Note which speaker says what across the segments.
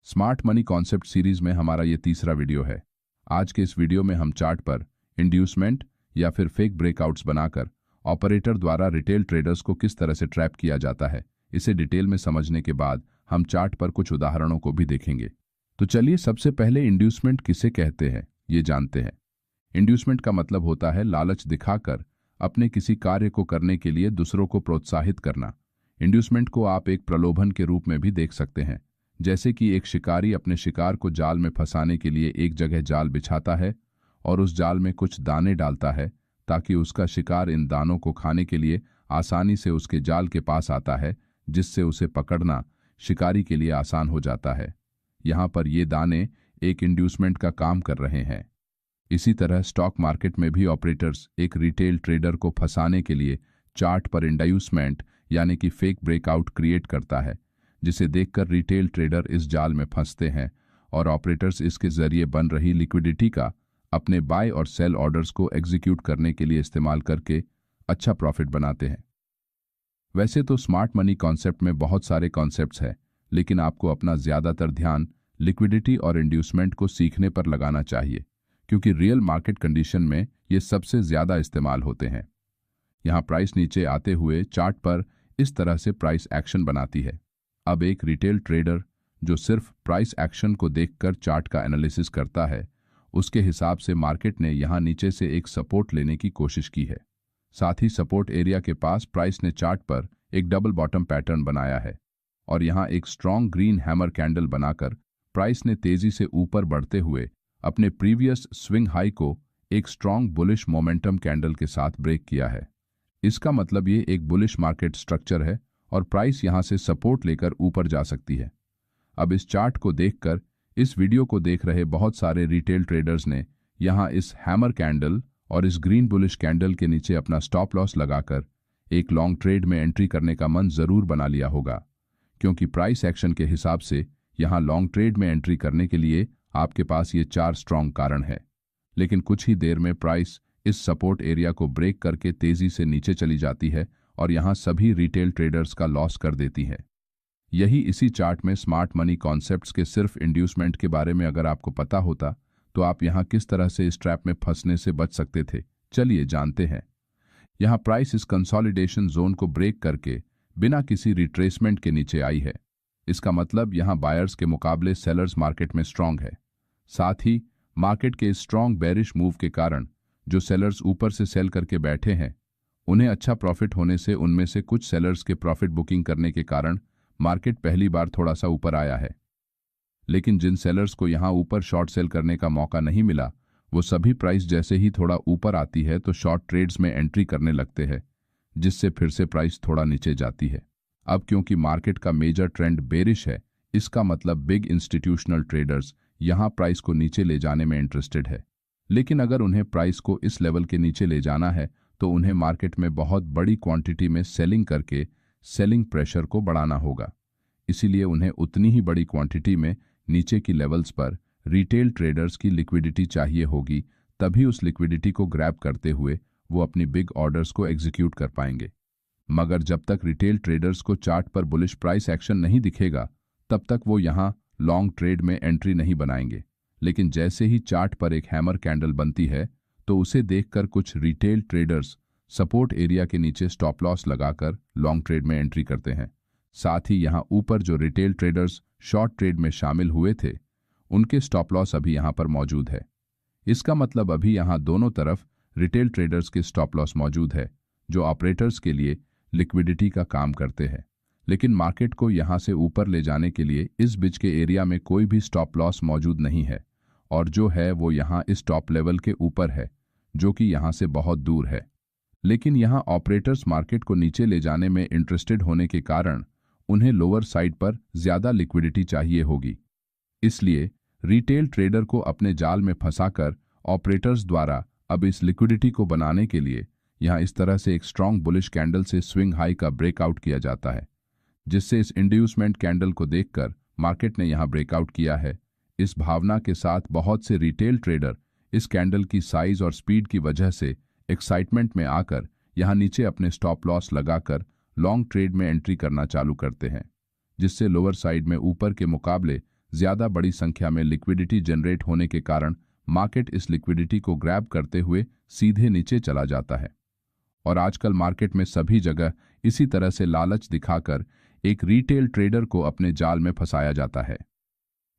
Speaker 1: Smart money concept series में हमारा ये तीसरा वीडियो है। आज के इस वीडियो में हम चार्ट पर इंड्यूसमेंट या फिर फेक ब्रेकआउट्स बनाकर ऑपरेटर द्वारा रिटेल ट्रेडर्स को किस तरह से ट्रैप किया जाता है, इसे डिटेल में समझने के बाद हम चार्ट पर कुछ उदाहरणों को भी देखेंगे। तो चलिए सबसे पहले इंड्यूसमेंट किसे कहते हैं ये जानते हैं। इंड्यूसमेंट का मतलब होता है लालच दिखाकर अपने किसी कार्य को करने के लिए दूसरों को प्रोत्साहित करना। इंड्यूसमेंट को आप एक प्रलोभन के रूप में भी देख सकते हैं, जैसे कि एक शिकारी अपने शिकार को जाल में फंसाने के लिए एक जगह जाल बिछाता है और उस जाल में कुछ दाने डालता है ताकि उसका शिकार इन दानों को खाने के लिए आसानी से उसके जाल के पास आता है, जिससे उसे पकड़ना शिकारी के लिए आसान हो जाता है। यहाँ पर ये दाने एक इंड्यूसमेंट का काम कर रहे हैं। इसी तरह स्टॉक मार्केट में भी ऑपरेटर्स एक रिटेल ट्रेडर को फंसाने के लिए चार्ट पर इंड्यूसमेंट यानी कि फेक ब्रेकआउट क्रिएट करता है, जिसे देखकर रिटेल ट्रेडर इस जाल में फंसते हैं और ऑपरेटर्स इसके जरिए बन रही लिक्विडिटी का अपने बाय और सेल ऑर्डर्स को एग्जीक्यूट करने के लिए इस्तेमाल करके अच्छा प्रॉफिट बनाते हैं। वैसे तो स्मार्ट मनी कॉन्सेप्ट में बहुत सारे कॉन्सेप्ट्स हैं, लेकिन आपको अपना ज़्यादातर ध्यान लिक्विडिटी और इंड्यूसमेंट को सीखने पर लगाना चाहिए, क्योंकि रियल मार्केट कंडीशन में ये सबसे ज़्यादा इस्तेमाल होते हैं। यहाँ प्राइस नीचे आते हुए चार्ट पर इस तरह से प्राइस एक्शन बनाती है। अब एक रिटेल ट्रेडर जो सिर्फ प्राइस एक्शन को देखकर चार्ट का एनालिसिस करता है, उसके हिसाब से मार्केट ने यहाँ नीचे से एक सपोर्ट लेने की कोशिश की है। साथ ही सपोर्ट एरिया के पास प्राइस ने चार्ट पर एक डबल बॉटम पैटर्न बनाया है और यहाँ एक स्ट्रॉन्ग ग्रीन हैमर कैंडल बनाकर प्राइस ने तेजी से ऊपर बढ़ते हुए अपने प्रीवियस स्विंग हाई को एक स्ट्रॉन्ग बुलिश मोमेंटम कैंडल के साथ ब्रेक किया है। इसका मतलब ये एक बुलिश मार्केट स्ट्रक्चर है और प्राइस यहां से सपोर्ट लेकर ऊपर जा सकती है। अब इस चार्ट को देखकर इस वीडियो को देख रहे बहुत सारे रिटेल ट्रेडर्स ने यहां इस हैमर कैंडल और इस ग्रीन बुलिश कैंडल के नीचे अपना स्टॉप लॉस लगाकर एक लॉन्ग ट्रेड में एंट्री करने का मन जरूर बना लिया होगा, क्योंकि प्राइस एक्शन के हिसाब से यहां लॉन्ग ट्रेड में एंट्री करने के लिए आपके पास ये 4 स्ट्रॉन्ग कारण है। लेकिन कुछ ही देर में प्राइस इस सपोर्ट एरिया को ब्रेक करके तेजी से नीचे चली जाती है और यहां सभी रिटेल ट्रेडर्स का लॉस कर देती है। यही इसी चार्ट में स्मार्ट मनी कॉन्सेप्ट्स के सिर्फ इंड्यूसमेंट के बारे में अगर आपको पता होता तो आप यहां किस तरह से इस ट्रैप में फंसने से बच सकते थे, चलिए जानते हैं। यहां प्राइस इस कंसोलिडेशन जोन को ब्रेक करके बिना किसी रिट्रेसमेंट के नीचे आई है। इसका मतलब यहां बायर्स के मुकाबले सेलर्स मार्केट में स्ट्रांग है। साथ ही मार्केट के इस स्ट्रांग बेरिश मूव के कारण जो सेलर्स ऊपर से सेल करके बैठे हैं, उन्हें अच्छा प्रॉफिट होने से उनमें से कुछ सेलर्स के प्रॉफिट बुकिंग करने के कारण मार्केट पहली बार थोड़ा सा ऊपर आया है। लेकिन जिन सेलर्स को यहां ऊपर शॉर्ट सेल करने का मौका नहीं मिला, वो सभी प्राइस जैसे ही थोड़ा ऊपर आती है तो शॉर्ट ट्रेड्स में एंट्री करने लगते हैं, जिससे फिर से प्राइस थोड़ा नीचे जाती है। अब क्योंकि मार्केट का मेजर ट्रेंड बेरिश है, इसका मतलब बिग इंस्टीट्यूशनल ट्रेडर्स यहां प्राइस को नीचे ले जाने में इंटरेस्टेड है। लेकिन अगर उन्हें प्राइस को इस लेवल के नीचे ले जाना है तो उन्हें मार्केट में बहुत बड़ी क्वांटिटी में सेलिंग करके सेलिंग प्रेशर को बढ़ाना होगा। इसीलिए उन्हें उतनी ही बड़ी क्वांटिटी में नीचे की लेवल्स पर रिटेल ट्रेडर्स की लिक्विडिटी चाहिए होगी, तभी उस लिक्विडिटी को ग्रैब करते हुए वो अपनी बिग ऑर्डर्स को एग्जीक्यूट कर पाएंगे। मगर जब तक रिटेल ट्रेडर्स को चार्ट पर बुलिश प्राइस एक्शन नहीं दिखेगा, तब तक वो यहाँ लॉन्ग ट्रेड में एंट्री नहीं बनाएंगे। लेकिन जैसे ही चार्ट पर एक हैमर कैंडल बनती है तो उसे देखकर कुछ रिटेल ट्रेडर्स सपोर्ट एरिया के नीचे स्टॉप लॉस लगाकर लॉन्ग ट्रेड में एंट्री करते हैं। साथ ही यहां ऊपर जो रिटेल ट्रेडर्स शॉर्ट ट्रेड में शामिल हुए थे, उनके स्टॉप लॉस अभी यहां पर मौजूद है। इसका मतलब अभी यहां दोनों तरफ रिटेल ट्रेडर्स के स्टॉप लॉस मौजूद है, जो ऑपरेटर्स के लिए लिक्विडिटी का काम करते हैं। लेकिन मार्केट को यहां से ऊपर ले जाने के लिए इस बीच के एरिया में कोई भी स्टॉप लॉस मौजूद नहीं है, और जो है वो यहाँ इस टॉप लेवल के ऊपर है, जो कि यहाँ से बहुत दूर है। लेकिन यहाँ ऑपरेटर्स मार्केट को नीचे ले जाने में इंटरेस्टेड होने के कारण उन्हें लोअर साइड पर ज्यादा लिक्विडिटी चाहिए होगी। इसलिए रिटेल ट्रेडर को अपने जाल में फंसाकर ऑपरेटर्स द्वारा अब इस लिक्विडिटी को बनाने के लिए यहाँ इस तरह से एक स्ट्रॉन्ग बुलिश कैंडल से स्विंग हाई का ब्रेकआउट किया जाता है, जिससे इस इंड्यूसमेंट कैंडल को देखकर मार्केट ने यहाँ ब्रेकआउट किया है। इस भावना के साथ बहुत से रिटेल ट्रेडर इस कैंडल की साइज और स्पीड की वजह से एक्साइटमेंट में आकर यहां नीचे अपने स्टॉप लॉस लगाकर लॉन्ग ट्रेड में एंट्री करना चालू करते हैं, जिससे लोअर साइड में ऊपर के मुकाबले ज्यादा बड़ी संख्या में लिक्विडिटी जनरेट होने के कारण मार्केट इस लिक्विडिटी को ग्रैब करते हुए सीधे नीचे चला जाता है। और आजकल मार्केट में सभी जगह इसी तरह से लालच दिखाकर एक रिटेल ट्रेडर को अपने जाल में फंसाया जाता है।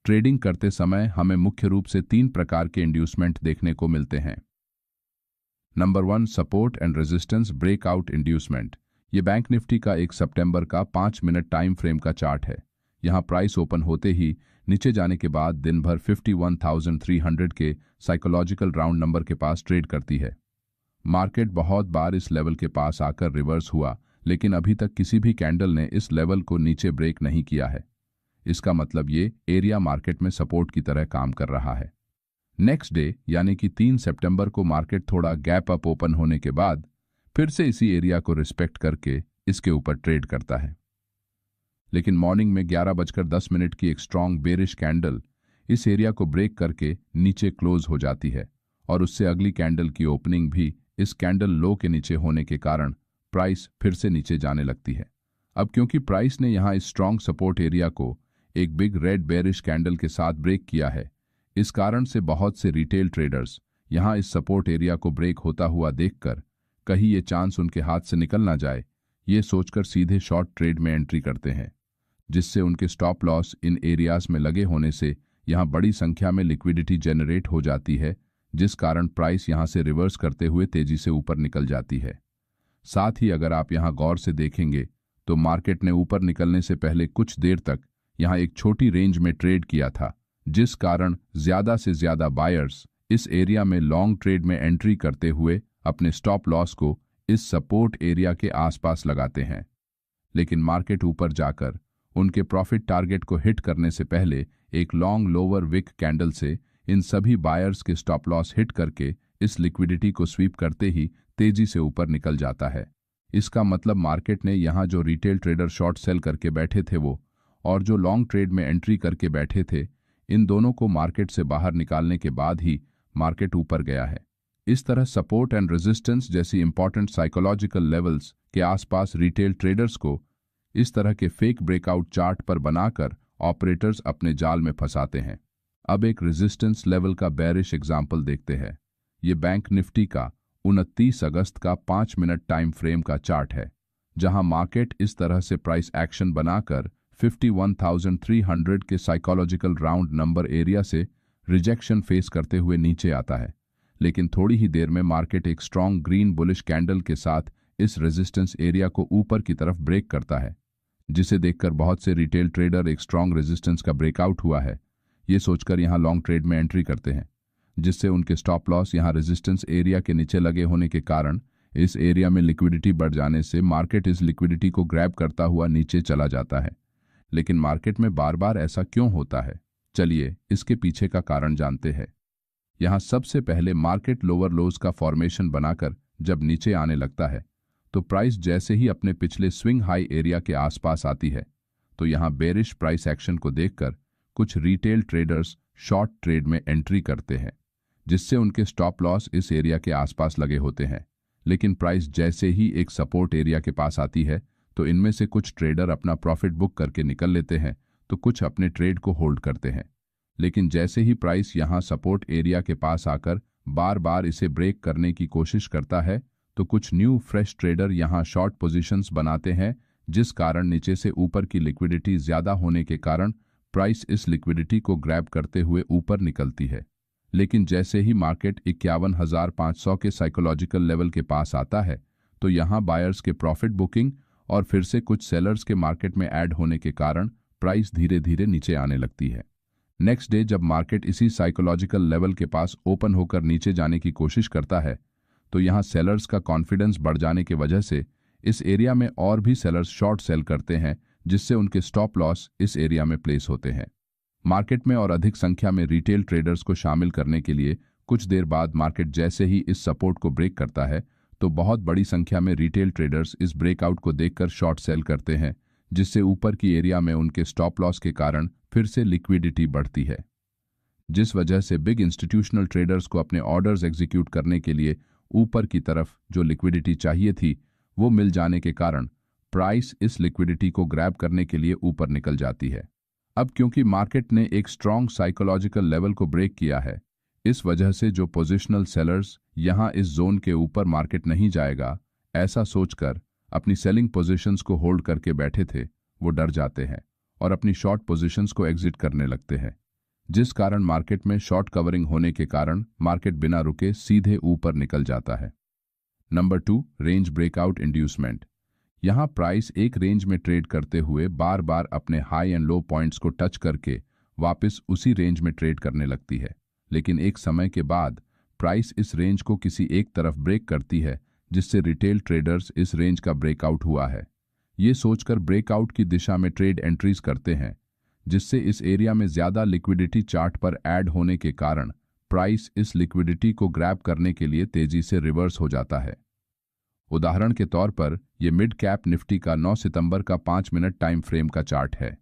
Speaker 1: ट्रेडिंग करते समय हमें मुख्य रूप से 3 प्रकार के इंड्यूसमेंट देखने को मिलते हैं। Number 1, support and resistance breakout inducement. ये बैंक निफ्टी का 1 सितंबर का 5 मिनट टाइम फ्रेम का चार्ट है। यहाँ प्राइस ओपन होते ही नीचे जाने के बाद दिन भर 51,300 के साइकोलॉजिकल राउंड नंबर के पास ट्रेड करती है। मार्केट बहुत बार इस लेवल के पास आकर रिवर्स हुआ, लेकिन अभी तक किसी भी कैंडल ने इस लेवल को नीचे ब्रेक नहीं किया है। इसका मतलब ये एरिया मार्केट में सपोर्ट की तरह काम कर रहा है। नेक्स्ट डे यानी कि 3 सितंबर को मार्केट थोड़ा गैप अप ओपन होने के बाद फिर से इसी एरिया को रिस्पेक्ट करके इसके ऊपर ट्रेड करता है। लेकिन मॉर्निंग में 11:10 की एक स्ट्रॉन्ग बेरिश कैंडल इस एरिया को ब्रेक करके नीचे क्लोज हो जाती है और उससे अगली कैंडल की ओपनिंग भी इस कैंडल लो के नीचे होने के कारण प्राइस फिर से नीचे जाने लगती है। अब क्योंकि प्राइस ने यहाँ इस स्ट्रॉन्ग सपोर्ट एरिया को एक बिग रेड बेरिश कैंडल के साथ ब्रेक किया है, इस कारण से बहुत से रिटेल ट्रेडर्स यहाँ इस सपोर्ट एरिया को ब्रेक होता हुआ देखकर कहीं ये चांस उनके हाथ से निकल ना जाए, ये सोचकर सीधे शॉर्ट ट्रेड में एंट्री करते हैं, जिससे उनके स्टॉप लॉस इन एरियाज में लगे होने से यहाँ बड़ी संख्या में लिक्विडिटी जनरेट हो जाती है, जिस कारण प्राइस यहाँ से रिवर्स करते हुए तेजी से ऊपर निकल जाती है। साथ ही अगर आप यहाँ गौर से देखेंगे तो मार्केट ने ऊपर निकलने से पहले कुछ देर तक यहाँ एक छोटी रेंज में ट्रेड किया था, जिस कारण ज्यादा से ज्यादा बायर्स इस एरिया में लॉन्ग ट्रेड में एंट्री करते हुए अपने स्टॉप लॉस को इस सपोर्ट एरिया के आसपास लगाते हैं। लेकिन मार्केट ऊपर जाकर उनके प्रॉफिट टारगेट को हिट करने से पहले एक लॉन्ग लोअर विक कैंडल से इन सभी बायर्स के स्टॉप लॉस हिट करके इस लिक्विडिटी को स्वीप करते ही तेजी से ऊपर निकल जाता है। इसका मतलब मार्केट ने यहाँ जो रिटेल ट्रेडर शॉर्ट सेल करके बैठे थे वो और जो लॉन्ग ट्रेड में एंट्री करके बैठे थे, इन दोनों को मार्केट से बाहर निकालने के बाद ही मार्केट ऊपर गया है। इस तरह सपोर्ट एंड रेजिस्टेंस जैसी इंपॉर्टेंट साइकोलॉजिकल लेवल्स के आसपास रिटेल ट्रेडर्स को इस तरह के फेक ब्रेकआउट चार्ट पर बनाकर ऑपरेटर्स अपने जाल में फंसाते हैं। अब एक रेजिस्टेंस लेवल का बेरिश एग्जाम्पल देखते हैं। ये बैंक निफ्टी का 29 अगस्त का 5 मिनट टाइम फ्रेम का चार्ट है, जहां मार्केट इस तरह से प्राइस एक्शन बनाकर 51,300 के साइकोलॉजिकल राउंड नंबर एरिया से रिजेक्शन फेस करते हुए नीचे आता है। लेकिन थोड़ी ही देर में मार्केट एक स्ट्रॉन्ग ग्रीन बुलिश कैंडल के साथ इस रेजिस्टेंस एरिया को ऊपर की तरफ ब्रेक करता है, जिसे देखकर बहुत से रिटेल ट्रेडर एक स्ट्रॉन्ग रेजिस्टेंस का ब्रेकआउट हुआ है ये सोचकर यहां लॉन्ग ट्रेड में एंट्री करते हैं, जिससे उनके स्टॉप लॉस यहां रेजिस्टेंस एरिया के नीचे लगे होने के कारण इस एरिया में लिक्विडिटी बढ़ जाने से मार्केट इस लिक्विडिटी को ग्रैब करता हुआ नीचे चला जाता है। लेकिन मार्केट में बार बार ऐसा क्यों होता है? चलिए इसके पीछे का कारण जानते हैं। यहाँ सबसे पहले मार्केट लोअर लोज का फॉर्मेशन बनाकर जब नीचे आने लगता है तो प्राइस जैसे ही अपने पिछले स्विंग हाई एरिया के आसपास आती है तो यहाँ बेरिश प्राइस एक्शन को देखकर कुछ रिटेल ट्रेडर्स शॉर्ट ट्रेड में एंट्री करते हैं, जिससे उनके स्टॉप लॉस इस एरिया के आसपास लगे होते हैं। लेकिन प्राइस जैसे ही एक सपोर्ट एरिया के पास आती है तो इनमें से कुछ ट्रेडर अपना प्रॉफिट बुक करके निकल लेते हैं तो कुछ अपने ट्रेड को होल्ड करते हैं। लेकिन जैसे ही प्राइस यहां सपोर्ट एरिया के पास आकर बार बार इसे ब्रेक करने की कोशिश करता है तो कुछ न्यू फ्रेश ट्रेडर यहां शॉर्ट पोजीशंस बनाते हैं, जिस कारण नीचे से ऊपर की लिक्विडिटी ज्यादा होने के कारण प्राइस इस लिक्विडिटी को ग्रैब करते हुए ऊपर निकलती है। लेकिन जैसे ही मार्केट 51,500 के साइकोलॉजिकल लेवल के पास आता है तो यहां बायर्स के प्रॉफिट बुकिंग और फिर से कुछ सेलर्स के मार्केट में ऐड होने के कारण प्राइस धीरे धीरे नीचे आने लगती है। नेक्स्ट डे जब मार्केट इसी साइकोलॉजिकल लेवल के पास ओपन होकर नीचे जाने की कोशिश करता है तो यहां सेलर्स का कॉन्फिडेंस बढ़ जाने की वजह से इस एरिया में और भी सेलर्स शॉर्ट सेल करते हैं, जिससे उनके स्टॉप लॉस इस एरिया में प्लेस होते हैं। मार्केट में और अधिक संख्या में रिटेल ट्रेडर्स को शामिल करने के लिए कुछ देर बाद मार्केट जैसे ही इस सपोर्ट को ब्रेक करता है तो बहुत बड़ी संख्या में रिटेल ट्रेडर्स इस ब्रेकआउट को देखकर शॉर्ट सेल करते हैं, जिससे ऊपर की एरिया में उनके स्टॉप लॉस के कारण फिर से लिक्विडिटी बढ़ती है, जिस वजह से बिग इंस्टीट्यूशनल ट्रेडर्स को अपने ऑर्डर्स एग्जीक्यूट करने के लिए ऊपर की तरफ जो लिक्विडिटी चाहिए थी वो मिल जाने के कारण प्राइस इस लिक्विडिटी को ग्रैब करने के लिए ऊपर निकल जाती है। अब क्योंकि मार्केट ने एक स्ट्रॉन्ग साइकोलॉजिकल लेवल को ब्रेक किया है, इस वजह से जो पोजिशनल सेलर्स यहां इस जोन के ऊपर मार्केट नहीं जाएगा ऐसा सोचकर अपनी सेलिंग पोजीशंस को होल्ड करके बैठे थे, वो डर जाते हैं और अपनी शॉर्ट पोजीशंस को एग्जिट करने लगते हैं, जिस कारण मार्केट में शॉर्ट कवरिंग होने के कारण मार्केट बिना रुके सीधे ऊपर निकल जाता है। Number 2, range breakout inducement. यहां प्राइस एक रेंज में ट्रेड करते हुए बार बार अपने हाई एंड लो पॉइंट्स को टच करके वापस उसी रेंज में ट्रेड करने लगती है, लेकिन एक समय के बाद प्राइस इस रेंज को किसी एक तरफ ब्रेक करती है, जिससे रिटेल ट्रेडर्स इस रेंज का ब्रेकआउट हुआ है ये सोचकर ब्रेकआउट की दिशा में ट्रेड एंट्रीज करते हैं, जिससे इस एरिया में ज्यादा लिक्विडिटी चार्ट पर ऐड होने के कारण प्राइस इस लिक्विडिटी को ग्रैब करने के लिए तेजी से रिवर्स हो जाता है। उदाहरण के तौर पर यह मिड कैप निफ्टी का 9 सितंबर का 5 मिनट टाइम फ्रेम का चार्ट है,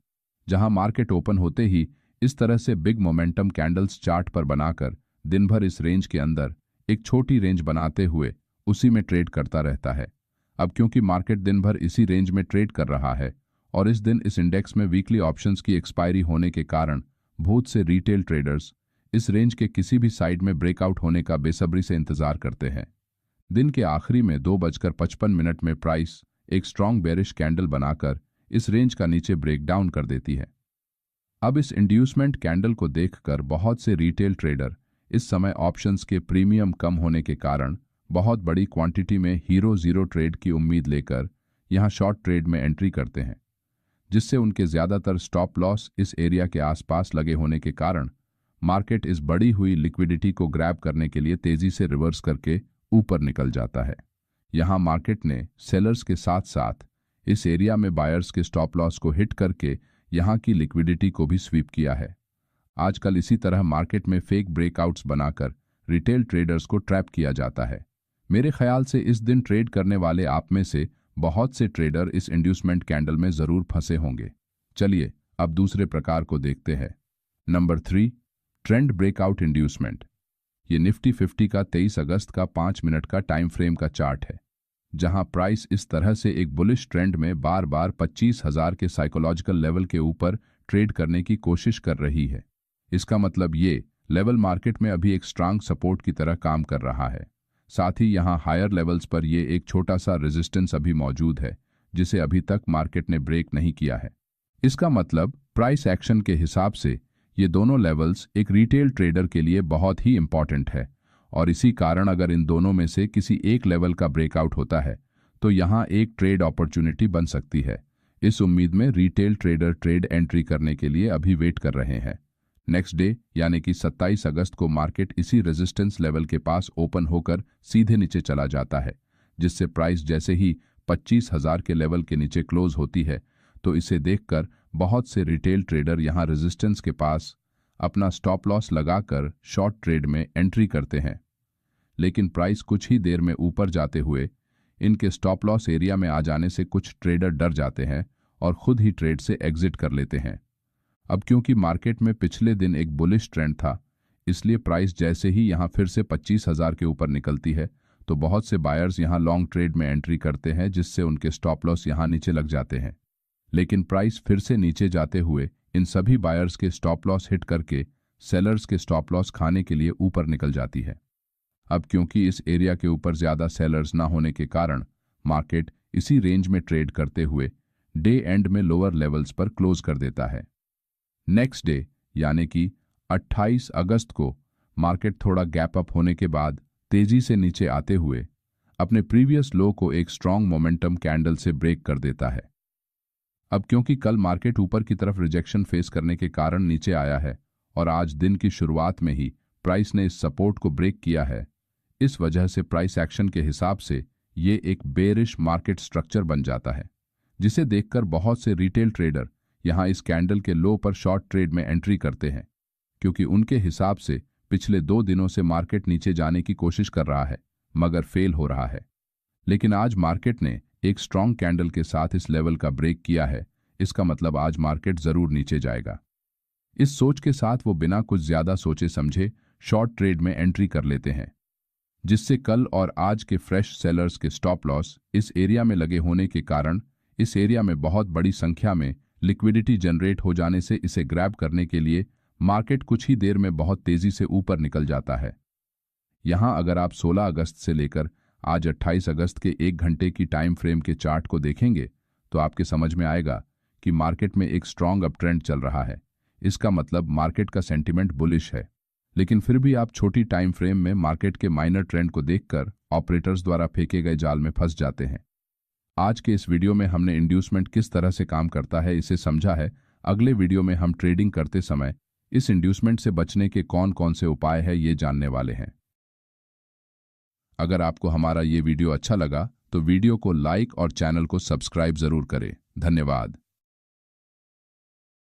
Speaker 1: जहां मार्केट ओपन होते ही इस तरह से बिग मोमेंटम कैंडल्स चार्ट पर बनाकर दिन भर इस रेंज के अंदर एक छोटी रेंज बनाते हुए उसी में ट्रेड करता रहता है। अब क्योंकि मार्केट दिन भर इसी रेंज में ट्रेड कर रहा है और इस दिन इस इंडेक्स में वीकली ऑप्शंस की एक्सपायरी होने के कारण बहुत से रिटेल ट्रेडर्स इस रेंज के किसी भी साइड में ब्रेकआउट होने का बेसब्री से इंतजार करते हैं। दिन के आखिरी में 2:55 में प्राइस एक स्ट्रॉन्ग बेरिश कैंडल बनाकर इस रेंज का नीचे ब्रेकडाउन कर देती है। अब इस इंड्यूसमेंट कैंडल को देखकर बहुत से रिटेल ट्रेडर इस समय ऑप्शंस के प्रीमियम कम होने के कारण बहुत बड़ी क्वांटिटी में हीरो जीरो ट्रेड की उम्मीद लेकर यहां शॉर्ट ट्रेड में एंट्री करते हैं, जिससे उनके ज्यादातर स्टॉप लॉस इस एरिया के आसपास लगे होने के कारण मार्केट इस बढ़ी हुई लिक्विडिटी को ग्रैब करने के लिए तेजी से रिवर्स करके ऊपर निकल जाता है। यहां मार्केट ने सेलर्स के साथ साथ इस एरिया में बायर्स के स्टॉप लॉस को हिट करके यहां की लिक्विडिटी को भी स्वीप किया है। आजकल इसी तरह मार्केट में फेक ब्रेकआउट्स बनाकर रिटेल ट्रेडर्स को ट्रैप किया जाता है। मेरे ख्याल से इस दिन ट्रेड करने वाले आप में से बहुत से ट्रेडर इस इंड्यूसमेंट कैंडल में जरूर फंसे होंगे। चलिए अब दूसरे प्रकार को देखते हैं। Number 3, trend breakout inducement. ये निफ्टी 50 का 23 अगस्त का 5 मिनट का टाइम फ्रेम का चार्ट है, जहां प्राइस इस तरह से एक बुलिश ट्रेंड में बार बार 25,000 के साइकोलॉजिकल लेवल के ऊपर ट्रेड करने की कोशिश कर रही है। इसका मतलब ये लेवल मार्केट में अभी एक स्ट्रांग सपोर्ट की तरह काम कर रहा है। साथ ही यहां हायर लेवल्स पर ये एक छोटा सा रेजिस्टेंस अभी मौजूद है, जिसे अभी तक मार्केट ने ब्रेक नहीं किया है। इसका मतलब प्राइस एक्शन के हिसाब से ये दोनों लेवल्स एक रिटेल ट्रेडर के लिए बहुत ही इंपॉर्टेंट है, और इसी कारण अगर इन दोनों में से किसी एक लेवल का ब्रेकआउट होता है तो यहां एक ट्रेड अपॉर्चुनिटी बन सकती है। इस उम्मीद में रिटेल ट्रेडर ट्रेड एंट्री करने के लिए अभी वेट कर रहे हैं। नेक्स्ट डे यानी कि 27 अगस्त को मार्केट इसी रेजिस्टेंस लेवल के पास ओपन होकर सीधे नीचे चला जाता है, जिससे प्राइस जैसे ही 25,000 के लेवल के नीचे क्लोज होती है तो इसे देखकर बहुत से रिटेल ट्रेडर यहां रेजिस्टेंस के पास अपना स्टॉप लॉस लगाकर शॉर्ट ट्रेड में एंट्री करते हैं। लेकिन प्राइस कुछ ही देर में ऊपर जाते हुए इनके स्टॉप लॉस एरिया में आ जाने से कुछ ट्रेडर डर जाते हैं और खुद ही ट्रेड से एग्जिट कर लेते हैं। अब क्योंकि मार्केट में पिछले दिन एक बुलिश ट्रेंड था, इसलिए प्राइस जैसे ही यहां फिर से 25,000 के ऊपर निकलती है तो बहुत से बायर्स यहां लॉन्ग ट्रेड में एंट्री करते हैं, जिससे उनके स्टॉप लॉस यहां नीचे लग जाते हैं। लेकिन प्राइस फिर से नीचे जाते हुए इन सभी बायर्स के स्टॉप लॉस हिट करके सेलर्स के स्टॉप लॉस खाने के लिए ऊपर निकल जाती है। अब क्योंकि इस एरिया के ऊपर ज्यादा सेलर्स ना होने के कारण मार्केट इसी रेंज में ट्रेड करते हुए डे एंड में लोअर लेवल्स पर क्लोज कर देता है। नेक्स्ट डे यानी कि 28 अगस्त को मार्केट थोड़ा गैप अप होने के बाद तेजी से नीचे आते हुए अपने प्रीवियस लो को एक स्ट्रॉन्ग मोमेंटम कैंडल से ब्रेक कर देता है। अब क्योंकि कल मार्केट ऊपर की तरफ रिजेक्शन फेस करने के कारण नीचे आया है और आज दिन की शुरुआत में ही प्राइस ने इस सपोर्ट को ब्रेक किया है, इस वजह से प्राइस एक्शन के हिसाब से ये एक बेरिश मार्केट स्ट्रक्चर बन जाता है, जिसे देखकर बहुत से रिटेल ट्रेडर यहां इस कैंडल के लो पर शॉर्ट ट्रेड में एंट्री करते हैं, क्योंकि उनके हिसाब से पिछले 2 दिनों से मार्केट नीचे जाने की कोशिश कर रहा है मगर फेल हो रहा है। लेकिन आज मार्केट ने एक स्ट्रॉन्ग कैंडल के साथ इस लेवल का ब्रेक किया है, इसका मतलब आज मार्केट जरूर नीचे जाएगा। इस सोच के साथ वो बिना कुछ ज्यादा सोचे समझे शॉर्ट ट्रेड में एंट्री कर लेते हैं, जिससे कल और आज के फ्रेश सेलर्स के स्टॉप लॉस इस एरिया में लगे होने के कारण इस एरिया में बहुत बड़ी संख्या में लिक्विडिटी जनरेट हो जाने से इसे ग्रैब करने के लिए मार्केट कुछ ही देर में बहुत तेजी से ऊपर निकल जाता है। यहां अगर आप 16 अगस्त से लेकर आज 28 अगस्त के 1 घंटे की टाइम फ्रेम के चार्ट को देखेंगे तो आपके समझ में आएगा कि मार्केट में एक स्ट्रॉन्ग अप ट्रेंड चल रहा है। इसका मतलब मार्केट का सेंटीमेंट बुलिश है। लेकिन फिर भी आप छोटी टाइम फ्रेम में मार्केट के माइनर ट्रेंड को देखकर ऑपरेटर्स द्वारा फेंके गए जाल में फंस जाते हैं। आज के इस वीडियो में हमने इंड्यूसमेंट किस तरह से काम करता है इसे समझा है। अगले वीडियो में हम ट्रेडिंग करते समय इस इंड्यूसमेंट से बचने के कौन कौन से उपाय हैं ये जानने वाले हैं। अगर आपको हमारा ये वीडियो अच्छा लगा तो वीडियो को लाइक और चैनल को सब्सक्राइब जरूर करें। धन्यवाद।